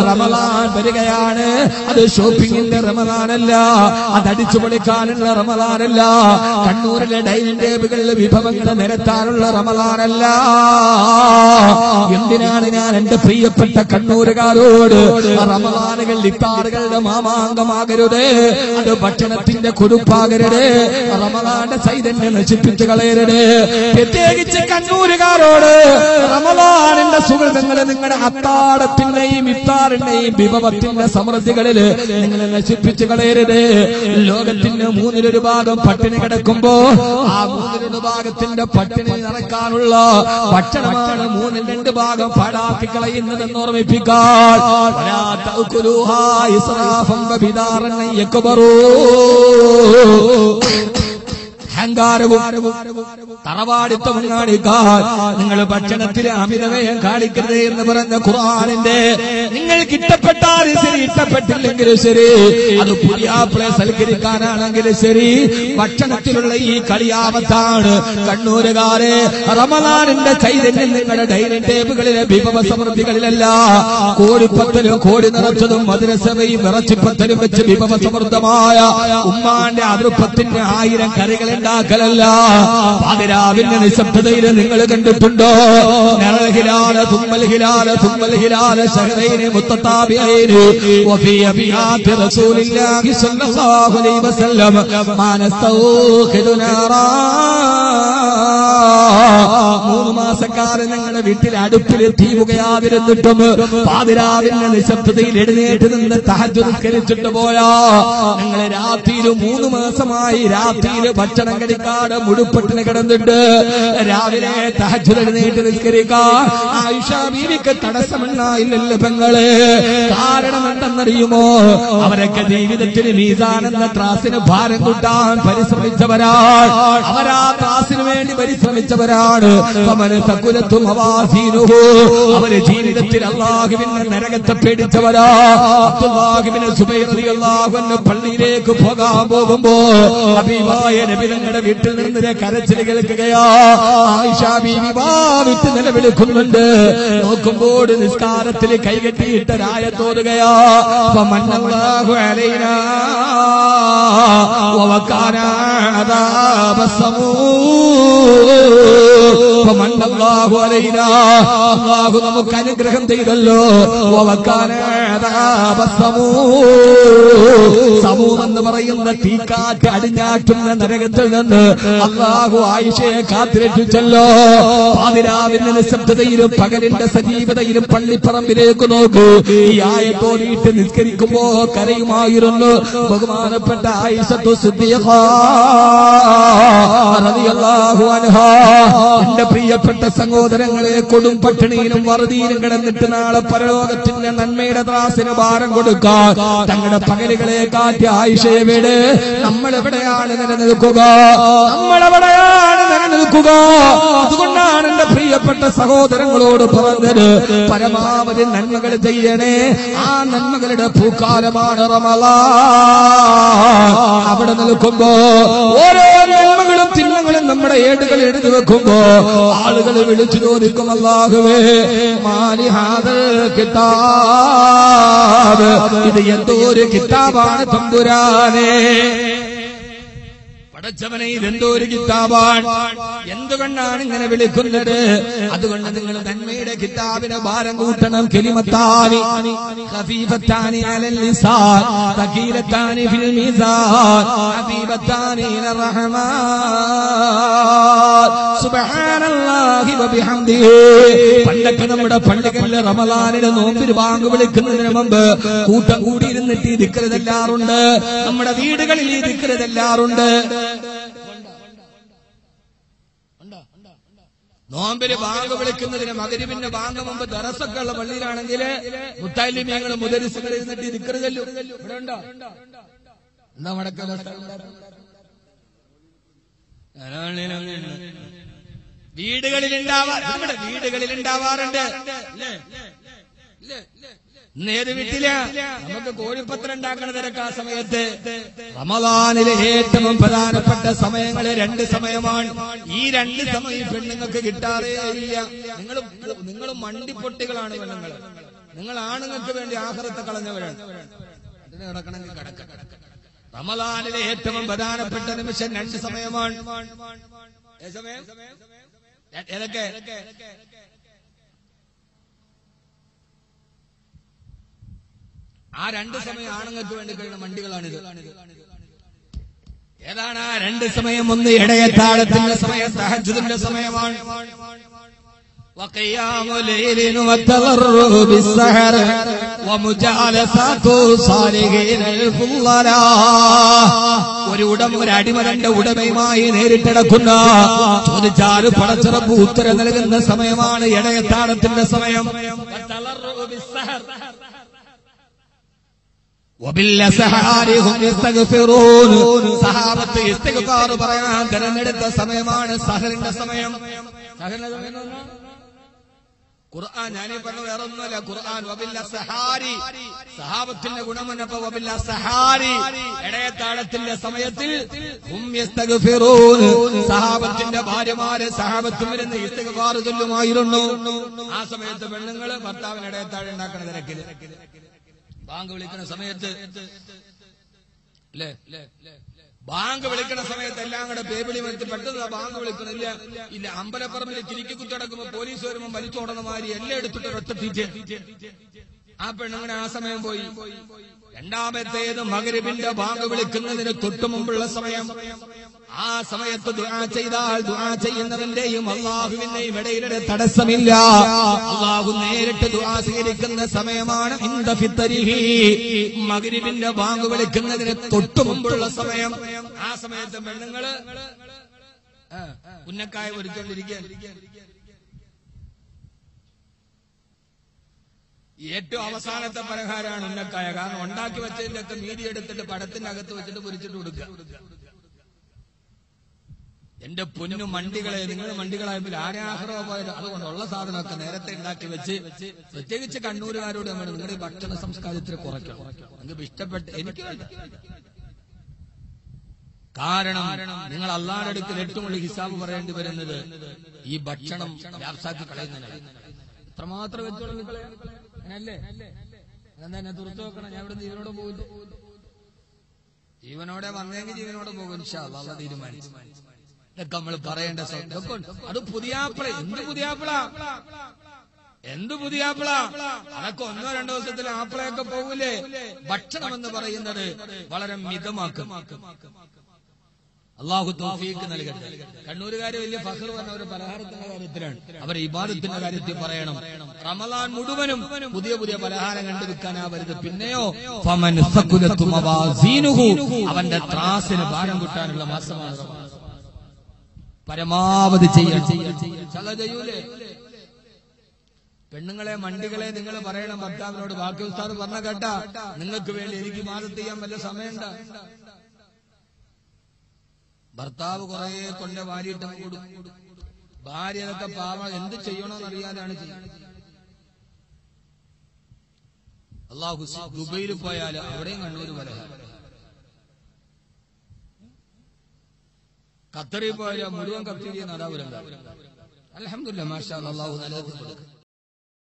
റമളാൻ വരികയാണ്. അത് ഷോപ്പിംഗിന്റെ റമളാനല്ല, അത് അടിച്ചു പൊളിക്കാനുള്ള റമളാനല്ല, കണ്ണൂരിലെ ഡൈനിങ് ടേബിളിൽ വിഭവങ്ങൾ നിരത്താനുള്ള റമളാനല്ല. എന്തിനാണ് ഞാൻ എന്റെ പ്രിയപ്പെട്ട കണ്ണൂരുകാരോട് റമളാനുകൾ ഇഫ്താറുകളുടെ മാമാങ്കമാകരുത്, അത് ഭക്ഷണത്തിന്റെ കുരുപ്പാകരുത്, റമളാന്റെ ചൈതന്യം നശിപ്പിച്ചു കളയരുത്. പ്രത്യേകിച്ച് കണ്ണൂരുകാരോട് റമളാനിന്റെ സുഹൃത്തുക്കളെ നിങ്ങളുടെ അത്താഴത്തിന്റെയും ഇഫ്താറിന്റെയും വിഭവത്തിന്റെ സമൃദ്ധികളിൽ നിങ്ങൾ നശിപ്പിച്ചു കളയരുത്. ലോകത്തിന്റെ 1/3 ഭാഗം പട്ടിണി കിടക്കുമ്പോ ആ 1/3 ഭാഗത്തിന്റെ പട്ടിണി നിറക്കാനുള്ള ഭക്ഷണമാണ് 1/2 ഭാഗം പാഴാക്കി കളയുന്നതെന്ന് ഓർമ്മിപ്പിക്കാൻ. അഹങ്കാരവും തറവാടിത്തവും കാണിക്കാൻ നിങ്ങൾ ഭക്ഷണത്തിലെ അമിതവയം കാണിക്കരുത് എന്ന് പറഞ്ഞ ഖുർആനിന്റെ, നിങ്ങൾക്ക് ഇഷ്ടപ്പെട്ടാലും ശരി ഇഷ്ടപ്പെട്ടില്ലെങ്കിലും ശരി, അത് പുതിയാപ്പിളെ സൽക്കരിക്കാനാണെങ്കിലും ശരി, ഭക്ഷണത്തിലുള്ള ഈ കളിയാമത്താണ്. കണ്ണൂരുകാരെ, റമളാനിന്റെ ചൈതന്യം നിങ്ങളുടെ ഡൈനിങ് ടേബിളിലെ വിഭവ സമൃദ്ധികളിലല്ല. കോഴിപ്പത്തലും കോഴി നിറച്ചതും മധുരസവയും ഇറച്ചിപ്പത്തലും വെച്ച് വിഭവ സമൃദ്ധമായ ഉമ്മാന്റെ അതിർപ്പത്തിന്റെ 1000 കറികൾ ഉണ്ടാക്കലല്ല. പാതിരാവിന്റെ നിശബ്ദതയിൽ നിങ്ങൾ കണ്ടിട്ടുണ്ടോ? നറഹിലാല തുമ്മൽ ഹിലാല തുമ്മൽ ഹിലാല ശഹറൈനി മുത്തതാബിഐനി വഫീ അബിയാതി റസൂലില്ലാഹി സ്വല്ലല്ലാഹു അലൈഹി വസല്ലം മാ നസ്തൗഖിദു നാറാ. 3 മാസക്കാലം നിങ്ങളുടെ വീട്ടിൽ അടുപ്പിൽ തീ പുകയാതിരുന്നിട്ടും പാതിരാവിന്റെ നിശബ്ദതയിൽ എഴുന്നേറ്റ് നിന്ന് തഹജ്ജുദ് നിസ്കരിച്ചിട്ട് പോയാ നിങ്ങൾ രാത്രിയിൽ 3 മാസമായി രാത്രിയിൽ ഭക്ഷണം കഴിക്കാതെ മുഴുപ്പട്ടിന് കിടന്നിട്ട് രാവിലെ തഹജ്ജുദ് എഴുന്നേറ്റ് നിസ്കരിക്കാൻ ആയിഷ ബീവിക്ക് തടസ്സമുണ്ടായില്ലല്ലോ പെങ്ങളെ. കാരണം എന്തെന്നറിയുമോ? അവരൊക്കെ ജീവിതത്തിൽ മീസാൻ എന്ന ത്രാസിന് ഭാരം കൂട്ടാൻ പരിശ്രമിച്ചവരാണ്. അവരാ ത്രാസിന് വേണ്ടി പരിശ്രമിച്ചവരാണ്. അവര് ജീവിതത്തിൽ അല്ലാഹുവിന്റെ നരകത്തെ പേടിച്ചവരാ. അബ്ദുല്ലാഹിബ്നു സുബൈർ റളിയല്ലാഹു അൻഹു പള്ളിയിലേക്ക് പോകാൻ പോകുമ്പോ ഹബീബായ നബി തങ്ങളുടെ വീട്ടിൽ നിന്ന് കരച്ചിൽ കേൾക്കുകയാ. ആയിഷ ബീവി വിട്ട് നിലവിളിക്കുന്നുണ്ട്. നോക്കുമ്പോൾ നിസ്കാരത്തിൽ കൈകെട്ടിയിട്ട് രായത്തോതുകയാ. ഫമന്നല്ലാഹു അലൈനാ വവകാന അദാബസ്സമൂ. ഫമന്നല്ലാഹു അലൈനാ, അല്ലാഹു നമുക്ക് അനുഗ്രഹം ചെയ്തല്ലോ. വവകാന അദാബസ്സമൂ, സമൂഹം എന്ന് പറയുന്ന തീക്കാറ്റ് അടിഞ്ഞാറ്റുന്ന നരകത്തിൽ നിന്ന് അല്ലാഹു ആയിഷയെ കാത്തുരക്ഷിച്ചല്ലോ. പാതിരാവിന്റെ നിശബ്ദതയിലും പകലിന്റെ സജീവതയിലും പള്ളിപ്പറമ്പിലേക്ക് നോക്കൂ. ഈ ആയത്തോടിയിട്ട് നിസ്കരിക്കുമ്പോ കരയുമായിരുന്നു ബഹുമാനപ്പെട്ട ആയിഷത്തു സിദ്ദീഖ റളിയല്ലാഹു അൻഹാ. എന്റെ പ്രിയപ്പെട്ട സഹോദരങ്ങളെ, കൊടും പട്ടിണിയിലും വറുതിയിലും കിടന്നിട്ട് നാളെ പരലോകത്തിന്റെ നന്മയുടെ ത്രാസിന് ഭാരം കൊടുക്കാൻ തങ്ങളുടെ പകലുകളെ കാറ്റി ആയിഷയെ വീട് നമ്മളെവിടെയാണ് നിലനിൽക്കുക? നമ്മളെവിടെയാണ് നിലനിൽക്കുക? അതുകൊണ്ടാണ് എന്റെ പ്രിയപ്പെട്ട സഹോദരങ്ങളോട് പറഞ്ഞത്, പരമാവധി നന്മകൾ ചെയ്യണേ. ആ നന്മകളുടെ പൂക്കാലമാണ് റമളാൻ. അവിടെ നിൽക്കുമ്പോ ഓരോ നന്മകളും തിന്മകളും നമ്മുടെ ഏടുകൾ എഴുതി വെക്കുമ്പോ ആളുകൾ വിളിച്ചു ചോദിക്കും, അല്ലാഹുവേ മാലി ഹാദൽ കിതാബ്, ഇത് എന്തോ ഒരു കിതാബാണ് തമ്പുരാനെ. പടച്ചവനെ, ഇതെന്തോ ഒരു കിതാബാണ്, എന്തുകൊണ്ടാണ് ഇങ്ങനെ വിളിക്കുന്നത്? അതുകൊണ്ട് നിങ്ങൾ നന്മയുടെ കിതാബിനെ ഭാരം കൂട്ടണം. കലിമത്താനി ഖഫീഫത്താനി അലൽ ലിസാൻ തഖീലത്താനി ഫിൽ മീസാൻ ഹബീബത്താനി ഇലർ റഹ്മാൻ സുബ്ഹാനല്ലാഹി വബിഹംദിഹി. പണ്ടൊക്കെ നമ്മുടെ പള്ളികളിലെ റമളാനിലെ നോമ്പിന് ബാങ്ക് വിളിക്കുന്നതിന് മുമ്പ് കൂട്ടം കൂടിയിരുന്നിട്ട് ഈ ദിക്ർ ചെല്ലാറുണ്ട്. നമ്മുടെ വീടുകളിൽ ഈ ദിക്ർ ചെല്ലാറുണ്ട്. നോമ്പിന് ബാങ്ക് വിളിക്കുന്നതിന് മഗ്‌രിബിന്റെ ബാങ്ക് മുമ്പ് ദറസൊക്കെ ഉള്ള പള്ളിയിലാണെങ്കിൽ മുത്തഅല്ലിമീങ്ങളും മുദരിസുകളും ഇരുന്നിട്ട് ഈ ദിക്ർ ചൊല്ലും. ഇവിടെ ഉണ്ടോ? എന്താ മടക്ക വീടുകളിലുണ്ടാവാറുണ്ട്. നേര് വീട്ടില നമുക്ക് കോഴിപ്പത്രം ഉണ്ടാക്കണ തിരക്ക്. ആ സമയത്ത് റമളാനിലെ ഏറ്റവും പ്രധാനപ്പെട്ട സമയങ്ങള് 2 സമയമാണ്. ഈ 2 സമയം പെണ്ണുങ്ങൾക്ക് കിട്ടാറേ ഇല്ല. നിങ്ങൾ മണ്ടിപ്പൊട്ടികളാണ് പെണ്ണുങ്ങൾ. നിങ്ങൾ ആണുങ്ങൾക്ക് വേണ്ടി ആഖിറത്തെ കളഞ്ഞവരാണ്. അതിന് കിടക്കണമെങ്കിൽ കിടക്കട്ടെ. റമളാനിലെ ഏറ്റവും പ്രധാനപ്പെട്ട നിമിഷം 2 സമയമാണ്. ഏതൊക്കെ? ആ 2 സമയം ആണുങ്ങൾക്ക് വേണ്ടി കഴിയുന്ന വണ്ടികളാണിത്. ഏതാണ് ആ 2 സമയം? ഒന്ന് ഇടയത്താഴത്തിന്റെ സമയം, തഹജ്ജുദിന്റെ സമയമാണ്. وقيام الليل والتضرع بالسحر ومجالسات الصالحين الفضلاء. ഒരു അടിമ തന്റെ ഉടമയുമായി നേരിട്ടടക്കുന്ന ചോദിച്ചാൽ പടച്ചിറപ്പ് ഉത്തരം നൽകുന്ന സമയമാണ് ഇടയത്താഴത്തിന്റെ സമയം. സഹാബത്ത് ഇസ്തിഗ്ഫാർ പറയാൻ തിരഞ്ഞെടുത്ത സമയമാണ് സഹറിന്റെ സമയം. ഖുർആൻ ഞാനീ പറഞ്ഞ വേറെ ഒന്നുമല്ല. ഖുർആൻ വബില്ലസഹാരി, സഹാബത്തിന്റെ ഗുണമെന്നപ്പോ വബില്ലസഹാരി, ഇടയത്താഴത്തിന്റെ സമയത്തിൽ ഹും യസ്തഗ്ഫിറൂൻ, സഹാബത്തിന്റെ ഭാര്യമാര് സഹാബത്തും ഇരുന്ന് ഇസ്തിഗ്ഫാർ ചൊല്ലുമായിരുന്നു. ആ സമയത്ത് പെണ്ണുങ്ങള് ഭർത്താവിന് ഇടയത്താഴം ഉണ്ടാക്കണ തിരക്കില് ബാങ്ക് വിളിക്കുന്ന സമയത്ത് അല്ലേ, ബാങ്ക് വിളിക്കുന്ന സമയത്ത് എല്ലാം കൂടെ പേപിളി വെച്ച് പെട്ടെന്ന് ബാങ്ക് വിളിക്കണില്ല. ഇല്ല, അമ്പലപ്പറമ്പിൽ കിരിക്കി കുത്തടക്കുമ്പോ പോലീസ് വരുമ്പോ വലിച്ചോടുന്ന മാതിരി എല്ലാം എടുത്തിട്ട് ഒറ്റത്തീറ്റ് ആ പെണ്ണുങ്ങനെ ആ സമയം പോയി. രണ്ടാമത്തേത് മഗ്രിബിന്റെ ബാങ്ക് വിളിക്കുന്നതിന് തൊട്ടു മുമ്പുള്ള സമയം. ആ സമയത്ത് ദുആ ചെയ്താൽ ദുആ ചെയ്യുന്നവന്റെയും അല്ലാഹുവിന്റെയും ഇടയിലെ തടസ്സമില്ല. അല്ലാഹു നേരിട്ട് ദുആ സ്വീകരിക്കുന്ന സമയമാണ് ഇൻദ ഫിത്രിഹി, മഗ്രിബിന്റെ ബാങ്ക് വിളിക്കുന്നതിന് തൊട്ടു മുമ്പുള്ള സമയം. ആ സമയത്ത് പെണ്ണുങ്ങള് ഉന്നക്കായ ഒരുക്കൊണ്ടിരിക്കാൻ ഏറ്റവും അവസാനത്തെ പരിഹാരമാണ് ഉന്നക്കായ. കാരണം ഉണ്ടാക്കി വെച്ചതിന്റെ ഒക്കെ മീതി എടുത്തിട്ട് പടത്തിന്റെ അകത്ത് വെച്ചിട്ട് പൊരിച്ചിട്ട് കൊടുക്കുക. എന്റെ പൊന്നു മണ്ടികളെ, നിങ്ങൾ മണ്ടികളായപ്പോൾ ആരാഹ്റോ പോയത്. അതുകൊണ്ടുള്ള സാധനമൊക്കെ നേരത്തെ ഉണ്ടാക്കി വെച്ച്, പ്രത്യേകിച്ച് കണ്ണൂരുകാരോട് നമ്മൾ നിങ്ങളുടെ ഭക്ഷണ സംസ്കാരത്തിൽ കുറയ്ക്കണം. നിങ്ങൾക്ക് ഇഷ്ടപ്പെട്ട് എനിക്ക് കാരണം നിങ്ങൾ അള്ളാഹുവിന്റെ അടുക്കൽ ഏറ്റവും വലിയ ഹിസാബ് പറയേണ്ടി വരുന്നത് ഈ ഭക്ഷണം വ്യാപ്സാക്കി കളയുന്നതിനാണ്. ഇത്രമാത്രം വെച്ചോളൂ അല്ലേ? എന്താ എന്നെ തുറച്ചു നോക്കണം. ഞാൻ ഇവിടെ ജീവനോടെ പോകില്ല. ജീവനോടെ വന്നെങ്കിൽ ജീവനോടെ പോകും ഇൻഷാ അല്ലാഹ്. അള്ളാഹ് തീരുമാനിച്ചു. ഇതൊക്കെ നമ്മൾ പറയേണ്ട അത് പുതിയാപ്പിള. എന്ത് പുതിയാപ്പിള? അതൊക്കെ 1-2 ദിവസത്തിൽ ആപ്പിളയൊക്കെ പോകൂലേ? ഭക്ഷണം എന്ന് പറയുന്നത് വളരെ മിതമാക്കും. അള്ളാഹു തൗഫീഖ് നൽകട്ടെ. കണ്ണൂരുകാര് വലിയ ഫഖർ പറഞ്ഞ ഒരു പലഹാരത്തിന്റെ കാര്യത്തിലാണ്. അവർ ഇബാദത്തിന്റെ കാര്യത്തിൽ പറയണം. റമളാൻ മുഴുവനും പുതിയ പുതിയ പലഹാരം കണ്ടുവെക്കാനാവരുത്. പിന്നെയോ ഫമൻ സഖുലതു മവാസീനുഹു, അവന്റെ ത്രാസിന് ഭാരം കൂട്ടാനുള്ള മാസമാണ്. പരമാവധി ചെയ്യൂലേ? പെണ്ണുങ്ങളെ മണ്ടികളെ നിങ്ങൾ പറയണം ഭർത്താവിനോട്. ബാക്കി ഉസ്താദ് പറഞ്ഞ കേട്ടാ നിങ്ങൾക്ക് വേണ്ടി എനിക്ക് ഇബാദത്ത് ചെയ്യാൻ വല്ല സമയമുണ്ട? ഭർത്താവ് കുറെ കൊണ്ട വാരിയിട്ട് കൊടുക്കും. ഭാര്യ അതൊക്കെ പാവം എന്ത് ചെയ്യണമെന്നറിയാതാണ് ചെയ്യുന്നത്. അള്ളാഹു ദുബൈയിൽ പോയാൽ അവിടെയും കണ്ണൂര് പലഹാരം, ഖത്തറിൽ പോയാൽ മുഴുവൻ കത്തിരിയ നടാപുരം. അൽഹംദുലില്ലാഹ് മാഷാ അല്ലാഹ്, അള്ളാഹു നല്ലത് കൊടുക്കും.